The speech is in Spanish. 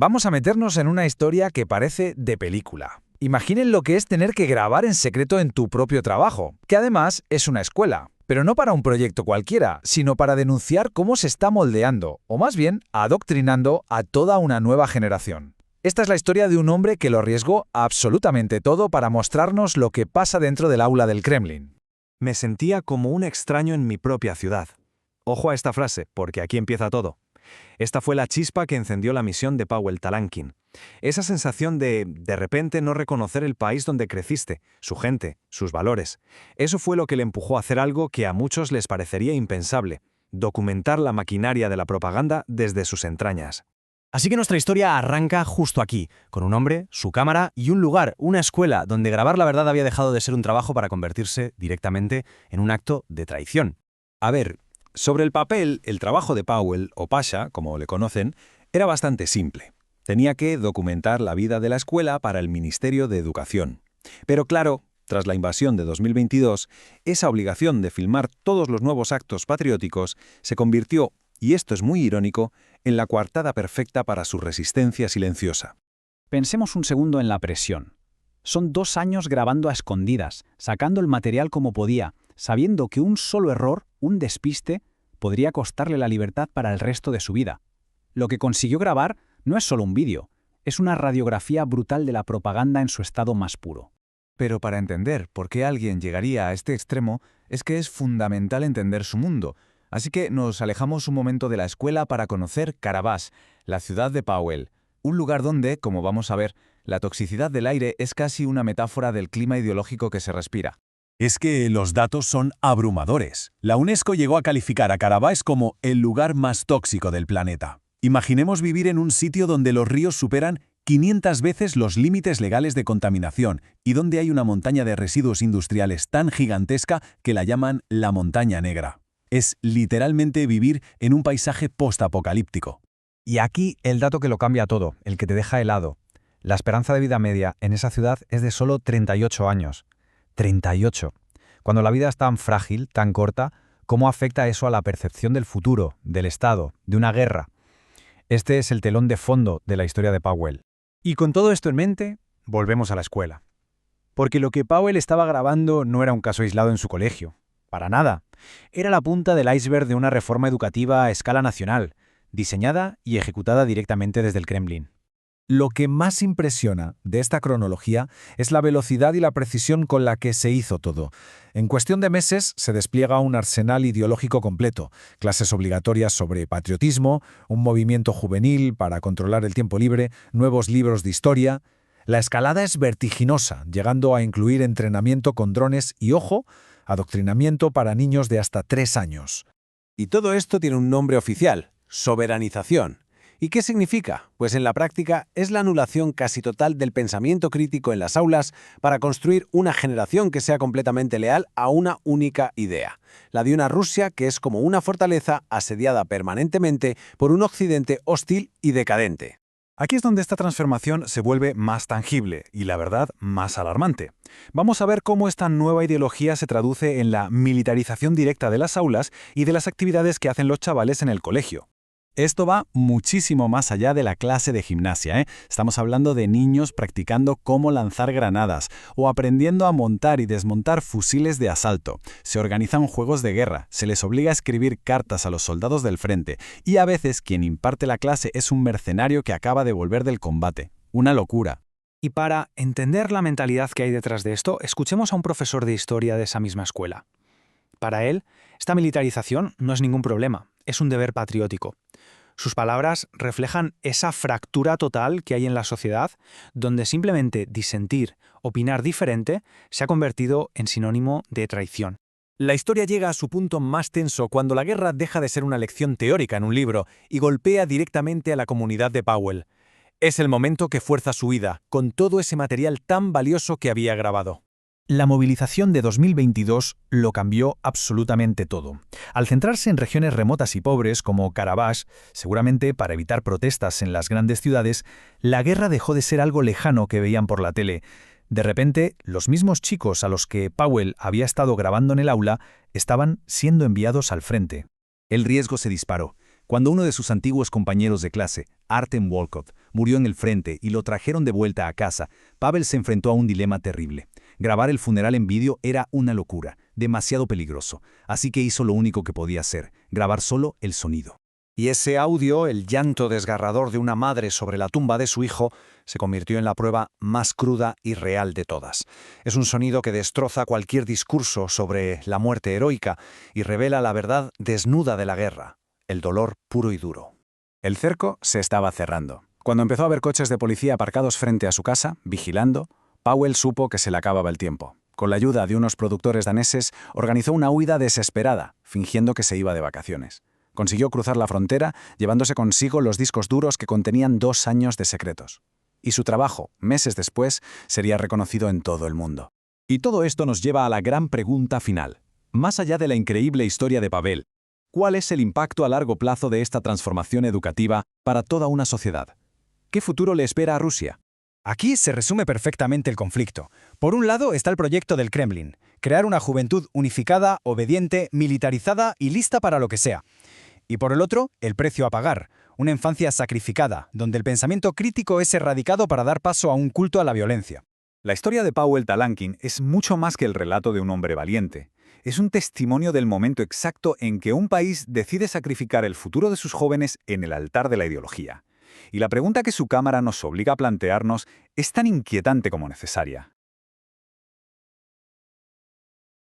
Vamos a meternos en una historia que parece de película. Imaginen lo que es tener que grabar en secreto en tu propio trabajo, que además es una escuela. Pero no para un proyecto cualquiera, sino para denunciar cómo se está moldeando, o más bien, adoctrinando a toda una nueva generación. Esta es la historia de un hombre que lo arriesgó absolutamente todo para mostrarnos lo que pasa dentro del aula del Kremlin. Me sentía como un extraño en mi propia ciudad. Ojo a esta frase, porque aquí empieza todo. Esta fue la chispa que encendió la misión de Pawel Talankin. Esa sensación de repente, no reconocer el país donde creciste, su gente, sus valores. Eso fue lo que le empujó a hacer algo que a muchos les parecería impensable: documentar la maquinaria de la propaganda desde sus entrañas. Así que nuestra historia arranca justo aquí, con un hombre, su cámara y un lugar, una escuela, donde grabar la verdad había dejado de ser un trabajo para convertirse directamente en un acto de traición. A ver, sobre el papel, el trabajo de Pawel, o Pasha, como le conocen, era bastante simple. Tenía que documentar la vida de la escuela para el Ministerio de Educación. Pero claro, tras la invasión de 2022, esa obligación de filmar todos los nuevos actos patrióticos se convirtió, y esto es muy irónico, en la coartada perfecta para su resistencia silenciosa. Pensemos un segundo en la presión. Son 2 años grabando a escondidas, sacando el material como podía, sabiendo que un solo error, un despiste, podría costarle la libertad para el resto de su vida. Lo que consiguió grabar no es solo un vídeo, es una radiografía brutal de la propaganda en su estado más puro. Pero para entender por qué alguien llegaría a este extremo, es que es fundamental entender su mundo. Así que nos alejamos un momento de la escuela para conocer Karabaj, la ciudad de Pawel, un lugar donde, como vamos a ver, la toxicidad del aire es casi una metáfora del clima ideológico que se respira. Es que los datos son abrumadores. La UNESCO llegó a calificar a Karabaj como el lugar más tóxico del planeta. Imaginemos vivir en un sitio donde los ríos superan 500 veces los límites legales de contaminación y donde hay una montaña de residuos industriales tan gigantesca que la llaman la montaña negra. Es literalmente vivir en un paisaje postapocalíptico. Y aquí el dato que lo cambia todo, el que te deja helado. La esperanza de vida media en esa ciudad es de solo 38 años. 38. Cuando la vida es tan frágil, tan corta, ¿cómo afecta eso a la percepción del futuro, del Estado, de una guerra? Este es el telón de fondo de la historia de Pawel. Y con todo esto en mente, volvemos a la escuela. Porque lo que Pawel estaba grabando no era un caso aislado en su colegio. Para nada. Era la punta del iceberg de una reforma educativa a escala nacional, diseñada y ejecutada directamente desde el Kremlin. Lo que más impresiona de esta cronología es la velocidad y la precisión con la que se hizo todo. En cuestión de meses se despliega un arsenal ideológico completo, clases obligatorias sobre patriotismo, un movimiento juvenil para controlar el tiempo libre, nuevos libros de historia. La escalada es vertiginosa, llegando a incluir entrenamiento con drones y, ojo, adoctrinamiento para niños de hasta 3 años. Y todo esto tiene un nombre oficial: soberanización. ¿Y qué significa? Pues en la práctica es la anulación casi total del pensamiento crítico en las aulas para construir una generación que sea completamente leal a una única idea, la de una Rusia que es como una fortaleza asediada permanentemente por un Occidente hostil y decadente. Aquí es donde esta transformación se vuelve más tangible y, la verdad, más alarmante. Vamos a ver cómo esta nueva ideología se traduce en la militarización directa de las aulas y de las actividades que hacen los chavales en el colegio. Esto va muchísimo más allá de la clase de gimnasia, ¿eh? Estamos hablando de niños practicando cómo lanzar granadas o aprendiendo a montar y desmontar fusiles de asalto. Se organizan juegos de guerra, se les obliga a escribir cartas a los soldados del frente y a veces quien imparte la clase es un mercenario que acaba de volver del combate. Una locura. Y para entender la mentalidad que hay detrás de esto, escuchemos a un profesor de historia de esa misma escuela. Para él, esta militarización no es ningún problema, es un deber patriótico. Sus palabras reflejan esa fractura total que hay en la sociedad, donde simplemente disentir, opinar diferente, se ha convertido en sinónimo de traición. La historia llega a su punto más tenso cuando la guerra deja de ser una lección teórica en un libro y golpea directamente a la comunidad de Pawel. Es el momento que fuerza su huida, con todo ese material tan valioso que había grabado. La movilización de 2022 lo cambió absolutamente todo. Al centrarse en regiones remotas y pobres como Karabaj, seguramente para evitar protestas en las grandes ciudades, la guerra dejó de ser algo lejano que veían por la tele. De repente, los mismos chicos a los que Pawel había estado grabando en el aula estaban siendo enviados al frente. El riesgo se disparó cuando uno de sus antiguos compañeros de clase, Artem Volkov, Murió en el frente y lo trajeron de vuelta a casa. Pavel se enfrentó a un dilema terrible. Grabar el funeral en vídeo era una locura, demasiado peligroso, así que hizo lo único que podía hacer, grabar solo el sonido. Y ese audio, el llanto desgarrador de una madre sobre la tumba de su hijo, se convirtió en la prueba más cruda y real de todas. Es un sonido que destroza cualquier discurso sobre la muerte heroica y revela la verdad desnuda de la guerra, el dolor puro y duro. El cerco se estaba cerrando. Cuando empezó a ver coches de policía aparcados frente a su casa, vigilando, Powell supo que se le acababa el tiempo. Con la ayuda de unos productores daneses, organizó una huida desesperada, fingiendo que se iba de vacaciones. Consiguió cruzar la frontera, llevándose consigo los discos duros que contenían 2 años de secretos. Y su trabajo, meses después, sería reconocido en todo el mundo. Y todo esto nos lleva a la gran pregunta final. Más allá de la increíble historia de Pavel, ¿cuál es el impacto a largo plazo de esta transformación educativa para toda una sociedad? ¿Qué futuro le espera a Rusia? Aquí se resume perfectamente el conflicto. Por un lado está el proyecto del Kremlin, crear una juventud unificada, obediente, militarizada y lista para lo que sea. Y por el otro, el precio a pagar, una infancia sacrificada, donde el pensamiento crítico es erradicado para dar paso a un culto a la violencia. La historia de Powell Talankin es mucho más que el relato de un hombre valiente. Es un testimonio del momento exacto en que un país decide sacrificar el futuro de sus jóvenes en el altar de la ideología. Y la pregunta que su cámara nos obliga a plantearnos es tan inquietante como necesaria.